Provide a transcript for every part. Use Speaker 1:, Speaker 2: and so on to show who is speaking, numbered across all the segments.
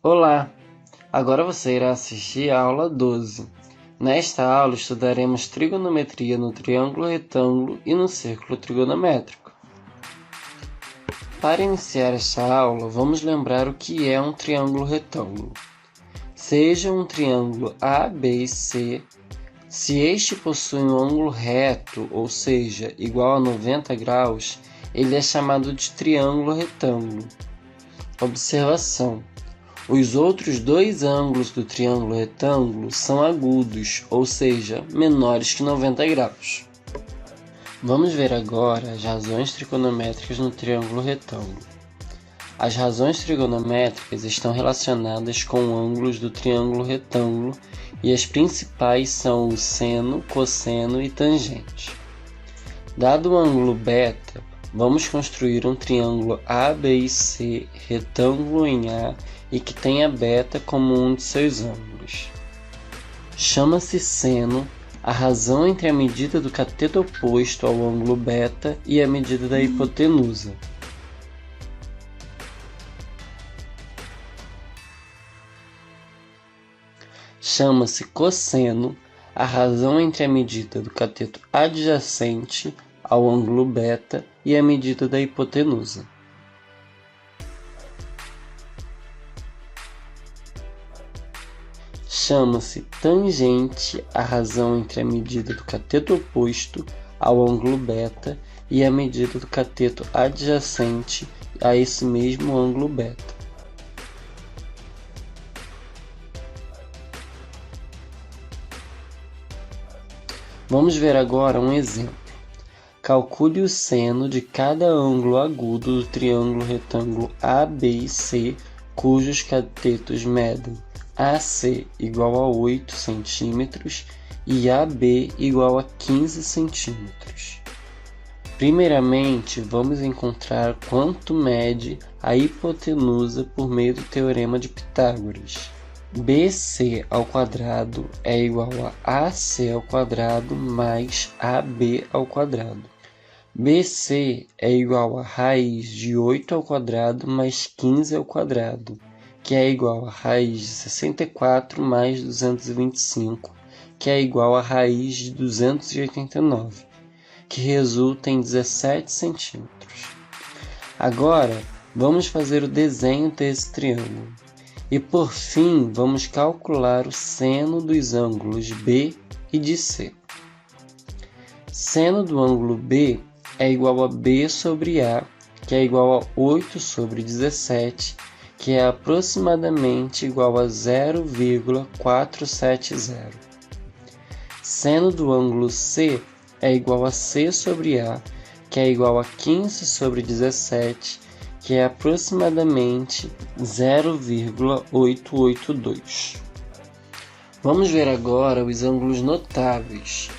Speaker 1: Olá! Agora você irá assistir a aula 12. Nesta aula estudaremos trigonometria no triângulo retângulo e no círculo trigonométrico. Para iniciar esta aula, vamos lembrar o que é um triângulo retângulo. Seja um triângulo A, B e C, se este possui um ângulo reto, ou seja, igual a 90 graus, ele é chamado de triângulo retângulo. Observação: os outros dois ângulos do triângulo retângulo são agudos, ou seja, menores que 90 graus. Vamos ver agora as razões trigonométricas no triângulo retângulo. As razões trigonométricas estão relacionadas com ângulos do triângulo retângulo e as principais são o seno, cosseno e tangente. Dado o ângulo beta, vamos construir um triângulo ABC retângulo em A e que tenha beta como um de seus ângulos. Chama-se seno a razão entre a medida do cateto oposto ao ângulo beta e a medida da hipotenusa. Chama-se cosseno a razão entre a medida do cateto adjacente ao ângulo beta e a medida da hipotenusa. Chama-se tangente a razão entre a medida do cateto oposto ao ângulo beta e a medida do cateto adjacente a esse mesmo ângulo beta. Vamos ver agora um exemplo. Calcule o seno de cada ângulo agudo do triângulo retângulo AB e C, cujos catetos medem AC igual a 8 cm e AB igual a 15 cm. Primeiramente, vamos encontrar quanto mede a hipotenusa por meio do teorema de Pitágoras. BC ao quadrado é igual a AC ao quadrado mais AB ao quadrado. BC é igual a raiz de 8 ao quadrado mais 15 ao quadrado, que é igual a raiz de 64 mais 225, que é igual a raiz de 289, que resulta em 17 centímetros. Agora, vamos fazer o desenho desse triângulo. E por fim, vamos calcular o seno dos ângulos B e de C. Seno do ângulo B é igual a B sobre A, que é igual a 8 sobre 17, que é aproximadamente igual a 0,470. Seno do ângulo C é igual a C sobre A, que é igual a 15 sobre 17, que é aproximadamente 0,882. Vamos ver agora os ângulos notáveis.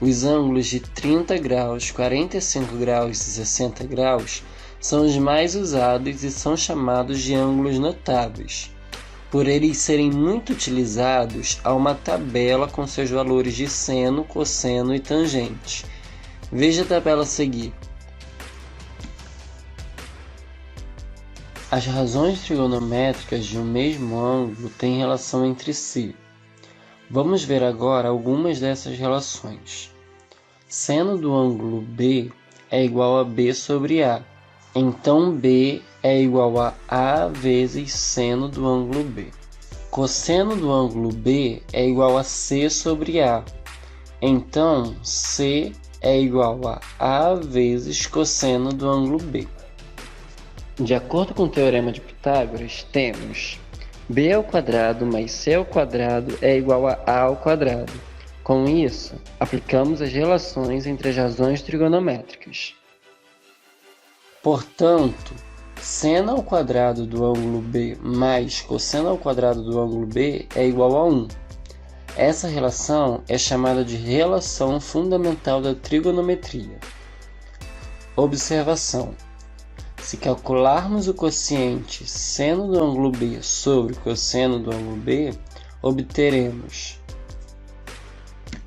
Speaker 1: Os ângulos de 30 graus, 45 graus e 60 graus são os mais usados e são chamados de ângulos notáveis. Por eles serem muito utilizados, há uma tabela com seus valores de seno, cosseno e tangente. Veja a tabela a seguir. As razões trigonométricas de um mesmo ângulo têm relação entre si. Vamos ver agora algumas dessas relações. Seno do ângulo B é igual a B sobre A. Então, B é igual a vezes seno do ângulo B. Cosseno do ângulo B é igual a C sobre A. Então, C é igual a vezes cosseno do ângulo B. De acordo com o teorema de Pitágoras, temos b ao quadrado mais c ao quadrado é igual a ao quadrado. Com isso, aplicamos as relações entre as razões trigonométricas. Portanto, seno ao quadrado do ângulo B mais cosseno ao quadrado do ângulo B é igual a 1. Essa relação é chamada de relação fundamental da trigonometria. Observação: se calcularmos o quociente seno do ângulo B sobre cosseno do ângulo B, obteremos.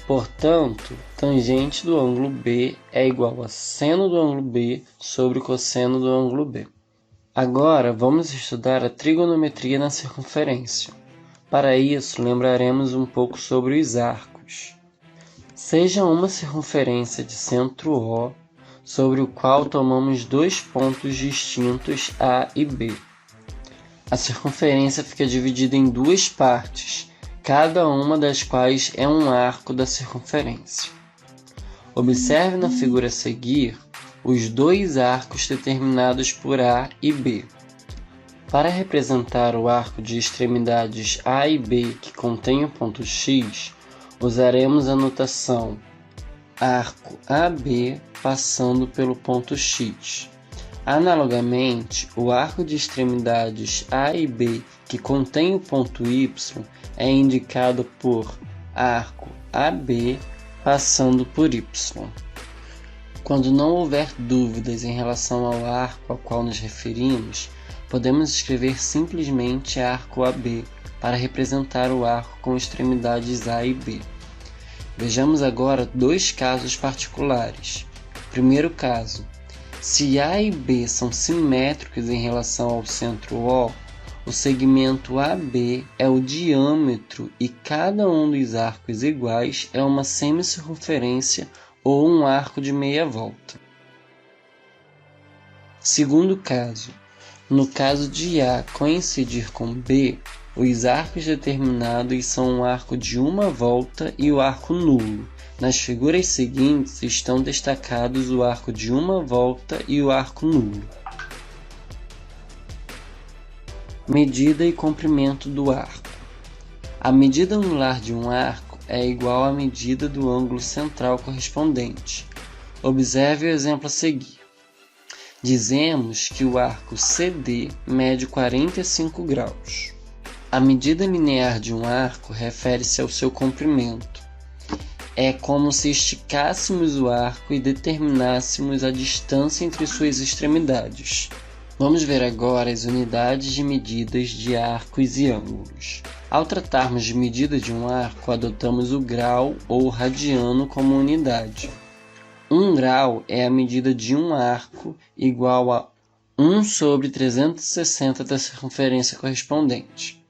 Speaker 1: Portanto, tangente do ângulo B é igual a seno do ângulo B sobre cosseno do ângulo B. Agora vamos estudar a trigonometria na circunferência. Para isso, lembraremos um pouco sobre os arcos. Seja uma circunferência de centro O, sobre o qual tomamos dois pontos distintos A e B. A circunferência fica dividida em duas partes, cada uma das quais é um arco da circunferência. Observe na figura a seguir os dois arcos determinados por A e B. Para representar o arco de extremidades A e B que contém o ponto X, usaremos a notação arco AB passando pelo ponto X. Analogamente, o arco de extremidades A e B que contém o ponto Y é indicado por arco AB passando por Y. Quando não houver dúvidas em relação ao arco ao qual nos referimos, podemos escrever simplesmente arco AB para representar o arco com extremidades A e B. Vejamos agora dois casos particulares. Primeiro caso: se A e B são simétricos em relação ao centro O, o segmento AB é o diâmetro e cada um dos arcos iguais é uma semicircunferência ou um arco de meia volta. Segundo caso: no caso de A coincidir com B, os arcos determinados são o arco de uma volta e o arco nulo. Nas figuras seguintes estão destacados o arco de uma volta e o arco nulo. Medida e comprimento do arco. A medida anular de um arco é igual à medida do ângulo central correspondente. Observe o exemplo a seguir. Dizemos que o arco CD mede 45 graus. A medida linear de um arco refere-se ao seu comprimento. É como se esticássemos o arco e determinássemos a distância entre suas extremidades. Vamos ver agora as unidades de medidas de arcos e ângulos. Ao tratarmos de medida de um arco, adotamos o grau ou radiano como unidade. 1 grau é a medida de um arco igual a 1 sobre 360 da circunferência correspondente.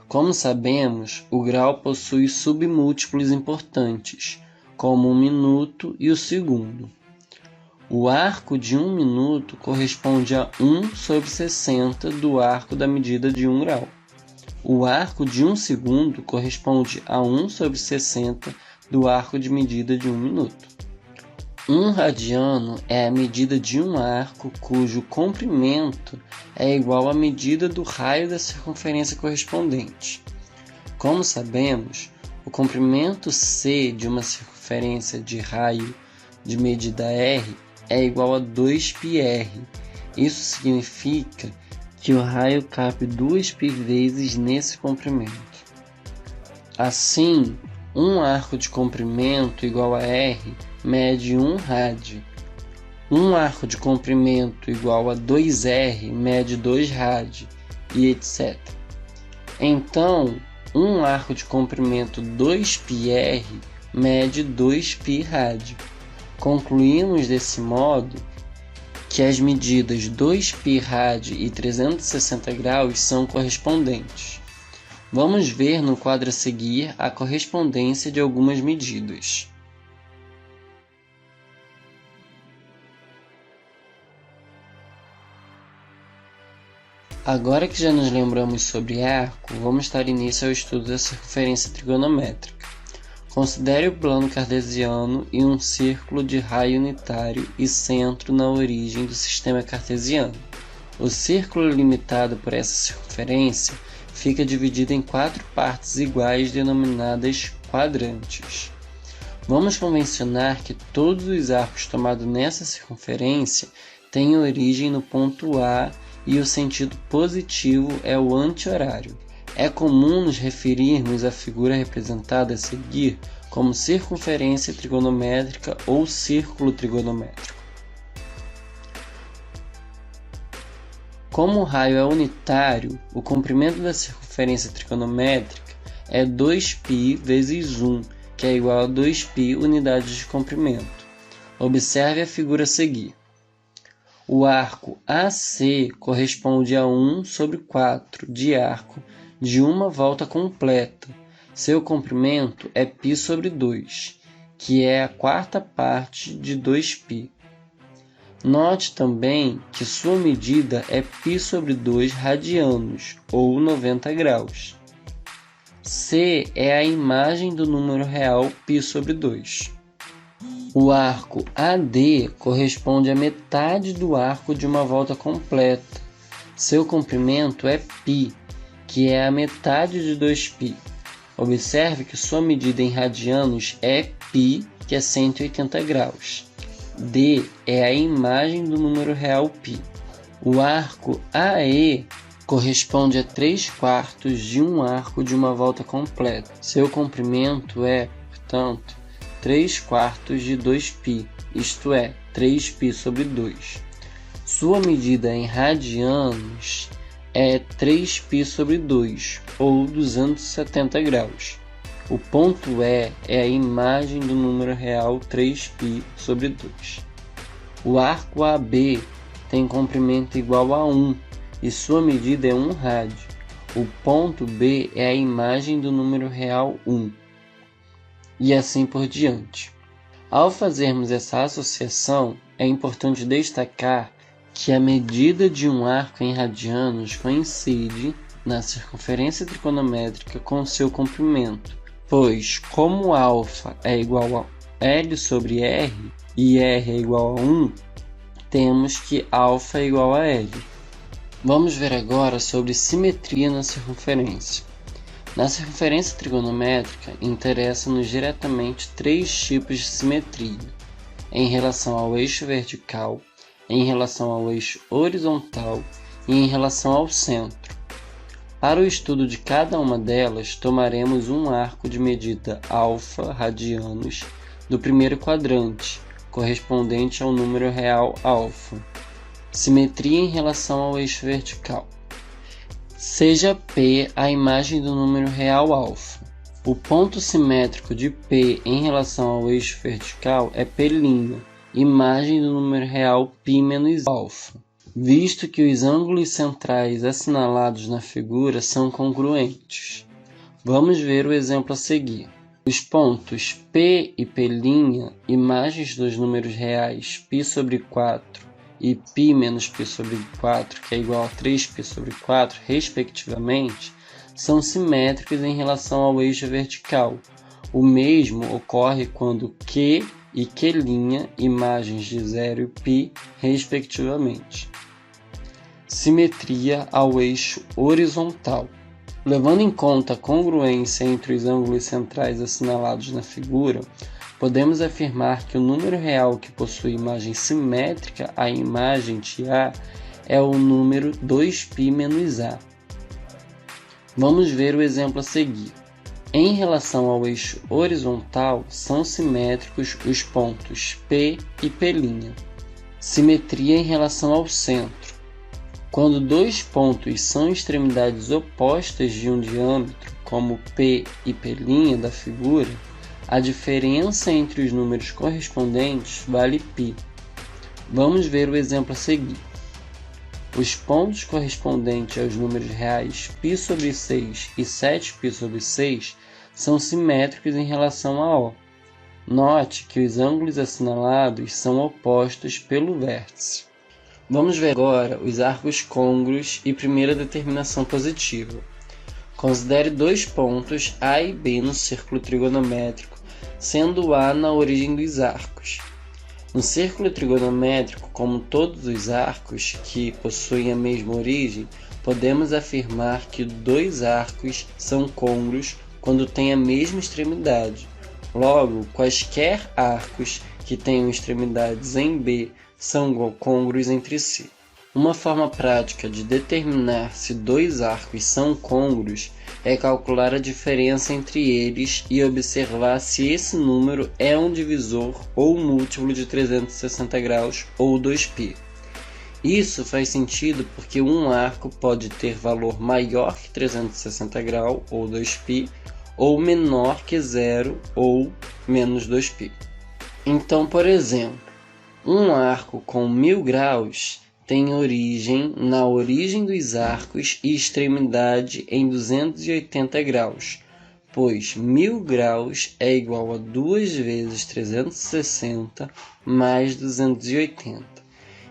Speaker 1: Como sabemos, o grau possui submúltiplos importantes, como o minuto e o segundo. O arco de 1 minuto corresponde a 1 sobre 60 do arco da medida de 1 grau. O arco de 1 segundo corresponde a 1 sobre 60 do arco de medida de 1 minuto. 1 radiano é a medida de um arco cujo comprimento é igual à medida do raio da circunferência correspondente. Como sabemos, o comprimento C de uma circunferência de raio de medida R é igual a 2πr. Isso significa que o raio cabe 2π vezes nesse comprimento. Assim, um arco de comprimento igual a R mede 1 rádio. Um arco de comprimento igual a 2R mede 2 rádio, e etc. Então, um arco de comprimento 2πr mede 2π rádio. Concluímos desse modo que as medidas 2π rádio e 360 graus são correspondentes. Vamos ver no quadro a seguir a correspondência de algumas medidas. Agora que já nos lembramos sobre arco, vamos dar início ao estudo da circunferência trigonométrica. Considere o plano cartesiano e um círculo de raio unitário e centro na origem do sistema cartesiano. O círculo limitado por essa circunferência fica dividido em 4 partes iguais denominadas quadrantes. Vamos convencionar que todos os arcos tomados nessa circunferência têm origem no ponto A e o sentido positivo é o anti-horário. É comum nos referirmos à figura representada a seguir como circunferência trigonométrica ou círculo trigonométrico. Como o raio é unitário, o comprimento da circunferência trigonométrica é 2π vezes 1, que é igual a 2π unidades de comprimento. Observe a figura a seguir. O arco AC corresponde a 1/4 de arco de uma volta completa. Seu comprimento é π/2, que é a quarta parte de 2π. Note também que sua medida é π/2 radianos, ou 90 graus. C é a imagem do número real π/2. O arco AD corresponde à metade do arco de uma volta completa. Seu comprimento é π, que é a metade de 2π. Observe que sua medida em radianos é π, que é 180 graus. D é a imagem do número real π. O arco AE corresponde a 3/4 de um arco de uma volta completa. Seu comprimento é, portanto, 3/4 de 2π, isto é, 3π/2. Sua medida em radianos é 3π/2, ou 270 graus. O ponto E é a imagem do número real 3π/2. O arco AB tem comprimento igual a 1 e sua medida é 1 rádio. O ponto B é a imagem do número real 1. E assim por diante. Ao fazermos essa associação, é importante destacar que a medida de um arco em radianos coincide na circunferência trigonométrica com seu comprimento, pois como α é igual a L/R e R é igual a 1, temos que α é igual a L. Vamos ver agora sobre simetria na circunferência. Na circunferência trigonométrica, interessa-nos diretamente três tipos de simetria: em relação ao eixo vertical, em relação ao eixo horizontal e em relação ao centro. Para o estudo de cada uma delas, tomaremos um arco de medida α radianos do primeiro quadrante, correspondente ao número real α. Simetria em relação ao eixo vertical. Seja P a imagem do número real α. O ponto simétrico de P em relação ao eixo vertical é P', imagem do número real π menos α, visto que os ângulos centrais assinalados na figura são congruentes. Vamos ver o exemplo a seguir. Os pontos P e P', imagens dos números reais π/4 e π menos π/4, que é igual a 3π/4, respectivamente, são simétricos em relação ao eixo vertical. O mesmo ocorre quando Q e Q', imagens de 0 e π, respectivamente. Simetria ao eixo horizontal. Levando em conta a congruência entre os ângulos centrais assinalados na figura, podemos afirmar que o número real que possui imagem simétrica à imagem de A é o número 2π menos A. Vamos ver o exemplo a seguir. Em relação ao eixo horizontal, são simétricos os pontos P e P'. Simetria em relação ao centro. Quando dois pontos são extremidades opostas de um diâmetro, como P e P' da figura, a diferença entre os números correspondentes vale π. Vamos ver o exemplo a seguir. Os pontos correspondentes aos números reais π/6 e 7π/6 são simétricos em relação a O. Note que os ângulos assinalados são opostos pelo vértice. Vamos ver agora os arcos côngruos e primeira determinação positiva. Considere dois pontos A e B no círculo trigonométrico, sendo A na origem dos arcos. No círculo trigonométrico, como todos os arcos que possuem a mesma origem, podemos afirmar que dois arcos são côngruos quando têm a mesma extremidade. Logo, quaisquer arcos que tenham extremidades em B são côngruos entre si. Uma forma prática de determinar se dois arcos são côngruos é calcular a diferença entre eles e observar se esse número é um divisor ou um múltiplo de 360 graus ou 2π. Isso faz sentido porque um arco pode ter valor maior que 360 graus ou 2π ou menor que 0 ou menos 2π. Então, por exemplo, Um arco com 1000 graus tem origem na origem dos arcos e extremidade em 280 graus, pois 1000 graus é igual a 2 vezes 360 mais 280.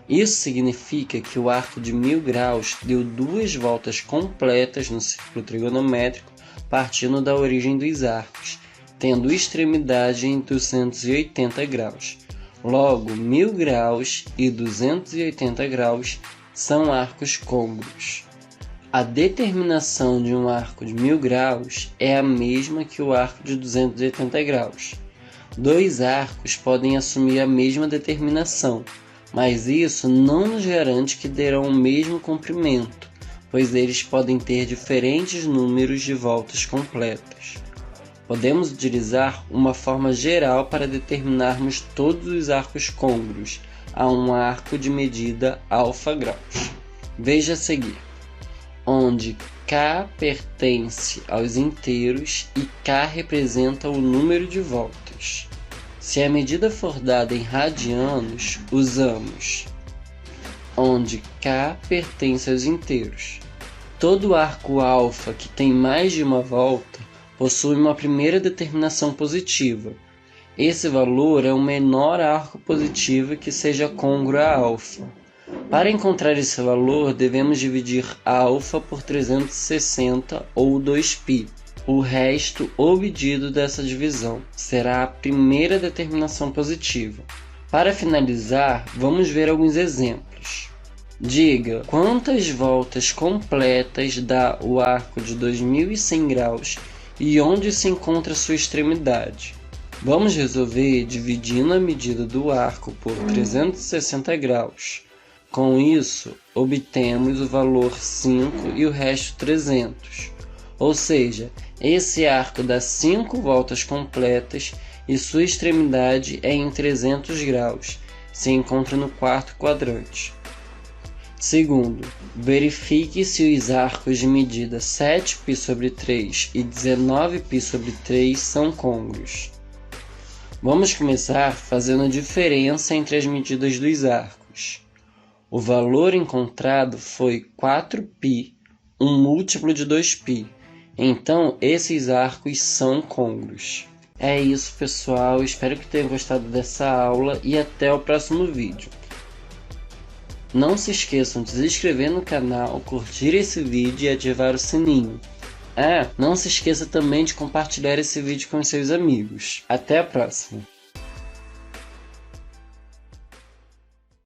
Speaker 1: Isso significa que o arco de 1000 graus deu 2 voltas completas no círculo trigonométrico partindo da origem dos arcos, tendo extremidade em 280 graus. Logo, 1000 graus e 280 graus são arcos côngruos. A determinação de um arco de 1000 graus é a mesma que o arco de 280 graus. Dois arcos podem assumir a mesma determinação, mas isso não nos garante que terão o mesmo comprimento, pois eles podem ter diferentes números de voltas completas. Podemos utilizar uma forma geral para determinarmos todos os arcos côngruos a um arco de medida alfa graus. Veja a seguir, onde K pertence aos inteiros e K representa o número de voltas. Se a medida for dada em radianos, usamos onde K pertence aos inteiros. Todo arco alfa que tem mais de uma volta possui uma primeira determinação positiva. Esse valor é o menor arco positivo que seja côngruo a alfa. Para encontrar esse valor, devemos dividir alfa por 360 ou 2π. O resto obtido dessa divisão será a primeira determinação positiva. Para finalizar, vamos ver alguns exemplos. Diga quantas voltas completas dá o arco de 2100 graus e onde se encontra sua extremidade. Vamos resolver dividindo a medida do arco por 360 graus. Com isso, obtemos o valor 5 e o resto 300. Ou seja, esse arco dá 5 voltas completas e sua extremidade é em 300 graus, se encontra no quarto quadrante. Segundo, verifique se os arcos de medida 7π sobre 3 e 19π sobre 3 são côngruos. Vamos começar fazendo a diferença entre as medidas dos arcos. O valor encontrado foi 4π, um múltiplo de 2π. Então, esses arcos são côngruos. É isso, pessoal. Espero que tenham gostado dessa aula e até o próximo vídeo. Não se esqueçam de se inscrever no canal, curtir esse vídeo e ativar o sininho. Não se esqueça também de compartilhar esse vídeo com seus amigos. Até a próxima!